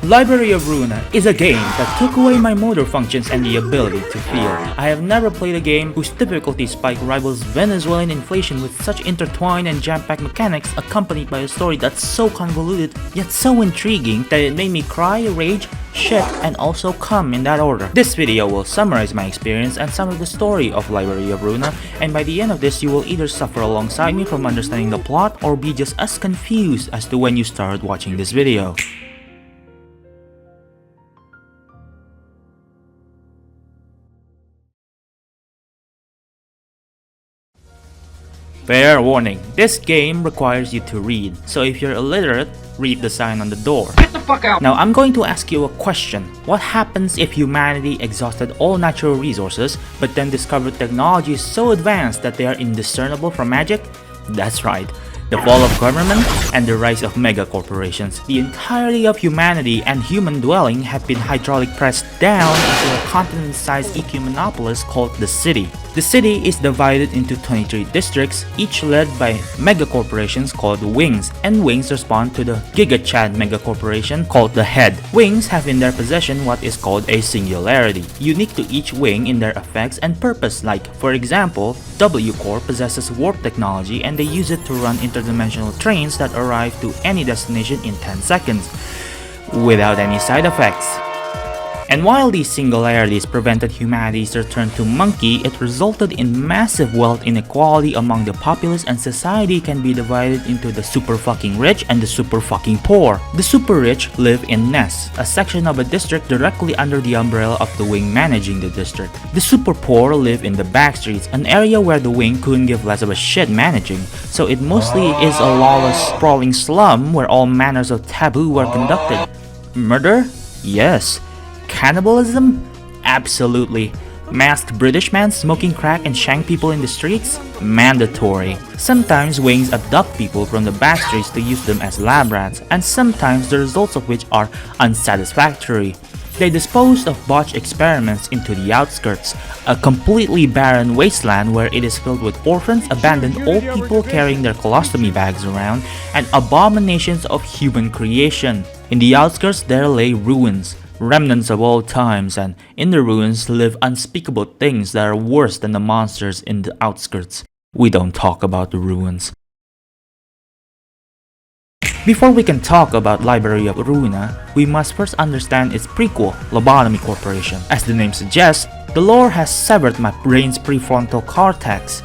Library of Ruina is a game that took away my motor functions and the ability to feel. I have never played a game whose difficulty spike rivals Venezuelan inflation with such intertwined and jam-packed mechanics accompanied by a story that's so convoluted yet so intriguing that it made me cry, rage, shit, and also come in that order. This video will summarize my experience and some of the story of Library of Ruina, and by the end of this you will either suffer alongside me from understanding the plot or be just as confused as to when you started watching this video. Fair warning, this game requires you to read, so if you're illiterate, read the sign on the door. Get the fuck out! Now I'm going to ask you a question. What happens if humanity exhausted all natural resources, but then discovered technology so advanced that they are indiscernible from magic? That's right. The fall of government and the rise of mega corporations. The entirety of humanity and human dwelling have been hydraulic pressed down into a continent-sized ecumenopolis called the city. The city is divided into 23 districts, each led by mega corporations called wings, and wings respond to the Giga-Chad mega corporation called the head. Wings have in their possession what is called a singularity, unique to each wing in their effects and purpose. Like, for example, W Corp possesses warp technology and they use it to run interdimensional trains that arrive to any destination in 10 seconds, without any side effects. And while these singularities prevented humanity's return to monkey, it resulted in massive wealth inequality among the populace, and society can be divided into the super fucking rich and the super fucking poor. The super rich live in nests, a section of a district directly under the umbrella of the wing managing the district. The super poor live in the back streets, an area where the wing couldn't give less of a shit managing, so it mostly is a lawless, sprawling slum where all manners of taboo were conducted. Murder? Yes. Cannibalism? Absolutely. Masked British man smoking crack and shank people in the streets? Mandatory. Sometimes wings abduct people from the back streets to use them as lab rats, and sometimes the results of which are unsatisfactory. They disposed of botched experiments into the outskirts, a completely barren wasteland where it is filled with orphans, abandoned old people carrying their colostomy bags around, and abominations of human creation. In the outskirts there lay ruins, remnants of old times, and in the ruins live unspeakable things that are worse than the monsters in the outskirts. We don't talk about the ruins. Before we can talk about Library of Ruina, we must first understand its prequel, Lobotomy Corporation. As the name suggests, the lore has severed my brain's prefrontal cortex.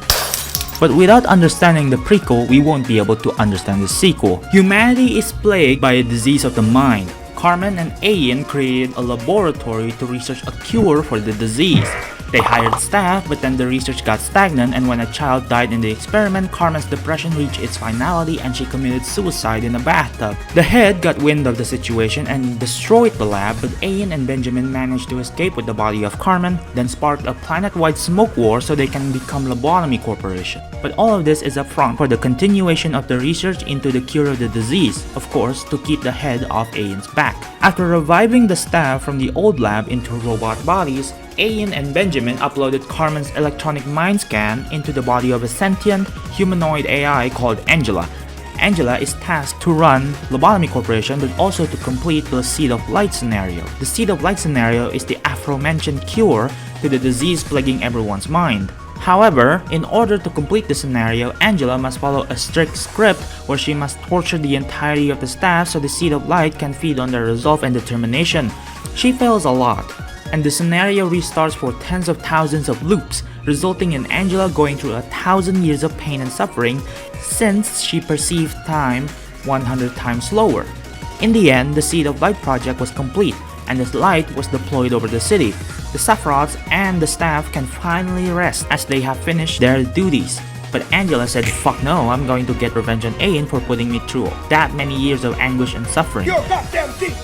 But without understanding the prequel, we won't be able to understand the sequel. Humanity is plagued by a disease of the mind. Carmen and Ian created a laboratory to research a cure for the disease. They hired staff, but then the research got stagnant, and when a child died in the experiment, Carmen's depression reached its finality and she committed suicide in a bathtub. The head got wind of the situation and destroyed the lab, but Ian and Benjamin managed to escape with the body of Carmen, then sparked a planet-wide smoke war so they can become Lobotomy Corporation. But all of this is a front for the continuation of the research into the cure of the disease, of course, to keep the head off Ian's back. After reviving the staff from the old lab into robot bodies, Ian and Benjamin uploaded Carmen's electronic mind scan into the body of a sentient, humanoid AI called Angela. Angela is tasked to run Lobotomy Corporation, but also to complete the Seed of Light scenario. The Seed of Light scenario is the aforementioned cure to the disease plaguing everyone's mind. However, in order to complete the scenario, Angela must follow a strict script where she must torture the entirety of the staff so the Seed of Light can feed on their resolve and determination. She fails a lot, and the scenario restarts for tens of thousands of loops, resulting in Angela going through 1,000 years of pain and suffering since she perceived time 100 times slower. In the end, the Seed of Light project was complete, and the light was deployed over the city. The Sephiroths and the staff can finally rest as they have finished their duties. But Angela said, "Fuck no, I'm going to get revenge on Ian for putting me through that many years of anguish and suffering." You're a goddamn thief!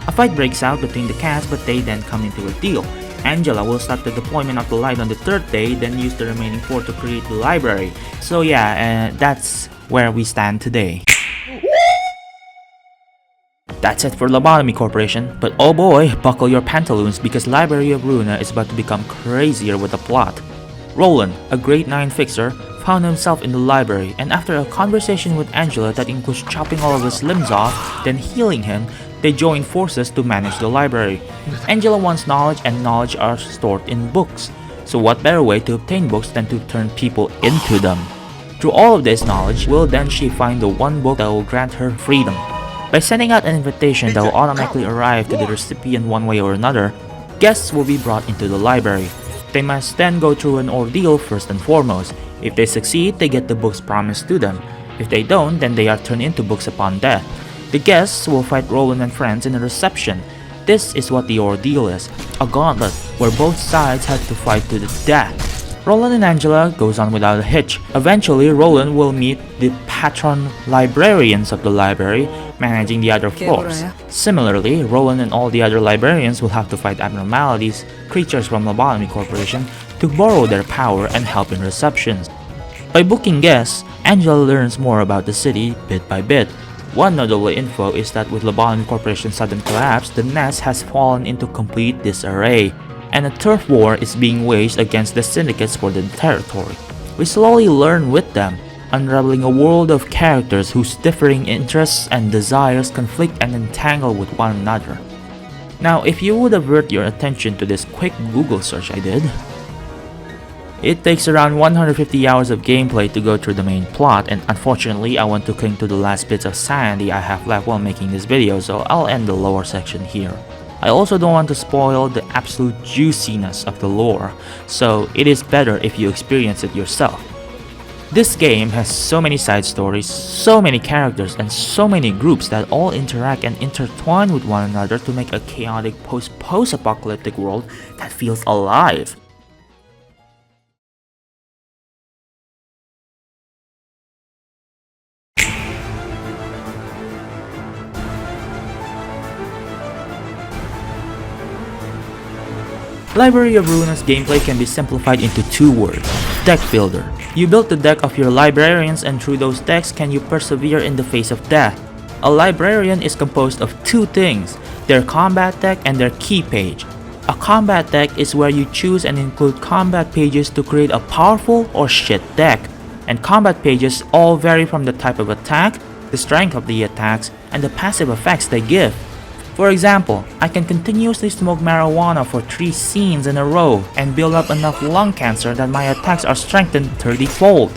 A fight breaks out between the cast, but they then come into a deal. Angela will start the deployment of the light on the third day, then use the remaining 4 to create the library. So yeah, that's where we stand today. That's it for Lobotomy Corporation, but oh boy, buckle your pantaloons because Library of Ruina is about to become crazier with the plot. Roland, a grade 9 fixer, found himself in the library, and after a conversation with Angela that includes chopping all of his limbs off, then healing him, they join forces to manage the library. Angela wants knowledge, and knowledge are stored in books, so what better way to obtain books than to turn people into them? Through all of this knowledge, will then she find the one book that will grant her freedom. By sending out an invitation that will automatically arrive to the recipient one way or another, guests will be brought into the library. They must then go through an ordeal first and foremost. If they succeed, they get the books promised to them. If they don't, then they are turned into books upon death. The guests will fight Roland and friends in a reception. This is what the ordeal is, a gauntlet where both sides have to fight to the death. Roland and Angela goes on without a hitch. Eventually, Roland will meet the patron librarians of the library, managing the other floors. Similarly, Roland and all the other librarians will have to fight abnormalities, creatures from Lobotomy Corporation, to borrow their power and help in receptions. By booking guests, Angela learns more about the city bit by bit. One notable info is that with Lobotomy Corporation's sudden collapse, the nest has fallen into complete disarray, and a turf war is being waged against the syndicates for the territory. We slowly learn with them, unraveling a world of characters whose differing interests and desires conflict and entangle with one another. Now, if you would avert your attention to this quick Google search I did, it takes around 150 hours of gameplay to go through the main plot, and unfortunately I want to cling to the last bits of sanity I have left while making this video, so I'll end the lower section here. I also don't want to spoil the absolute juiciness of the lore, so it is better if you experience it yourself. This game has so many side stories, so many characters, and so many groups that all interact and intertwine with one another to make a chaotic post-apocalyptic world that feels alive. Library of Ruina's gameplay can be simplified into two words: deck builder. You build the deck of your librarians, and through those decks can you persevere in the face of death. A librarian is composed of two things: their combat deck and their key page. A combat deck is where you choose and include combat pages to create a powerful or shit deck, and combat pages all vary from the type of attack, the strength of the attacks, and the passive effects they give. For example, I can continuously smoke marijuana for 3 scenes in a row and build up enough lung cancer that my attacks are strengthened 30-fold.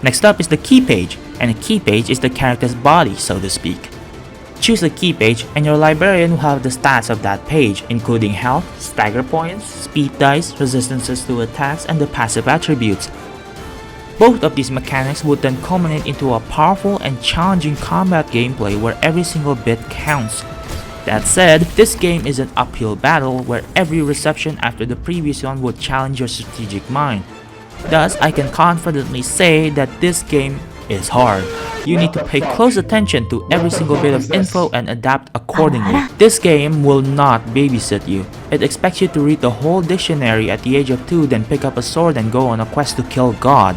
Next up is the key page, and a key page is the character's body, so to speak. Choose a key page and your librarian will have the stats of that page, including health, stagger points, speed dice, resistances to attacks, and the passive attributes. Both of these mechanics would then culminate into a powerful and challenging combat gameplay where every single bit counts. That said, this game is an uphill battle where every reception after the previous one would challenge your strategic mind. Thus, I can confidently say that this game is hard. You need to pay close attention to every single bit of info and adapt accordingly. This game will not babysit you. It expects you to read the whole dictionary at the age of 2, then pick up a sword and go on a quest to kill God.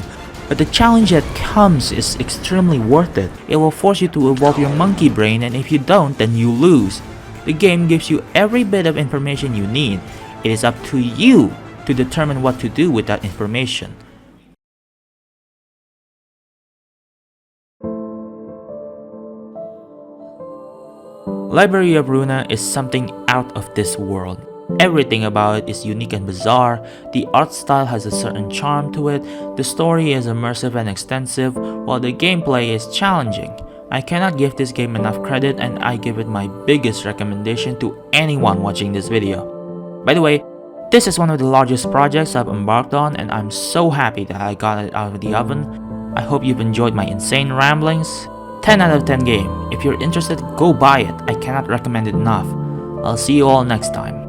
But the challenge that comes is extremely worth it. It will force you to evolve your monkey brain, and if you don't, then you lose. The game gives you every bit of information you need. It is up to you to determine what to do with that information. Library of Ruina is something out of this world. Everything about it is unique and bizarre. The art style has a certain charm to it. The story is immersive and extensive, while the gameplay is challenging. I cannot give this game enough credit, and I give it my biggest recommendation to anyone watching this video. By the way, this is one of the largest projects I've embarked on, and I'm so happy that I got it out of the oven. I hope you've enjoyed my insane ramblings. 10 out of 10 game. If you're interested, go buy it. I cannot recommend it enough. I'll see you all next time.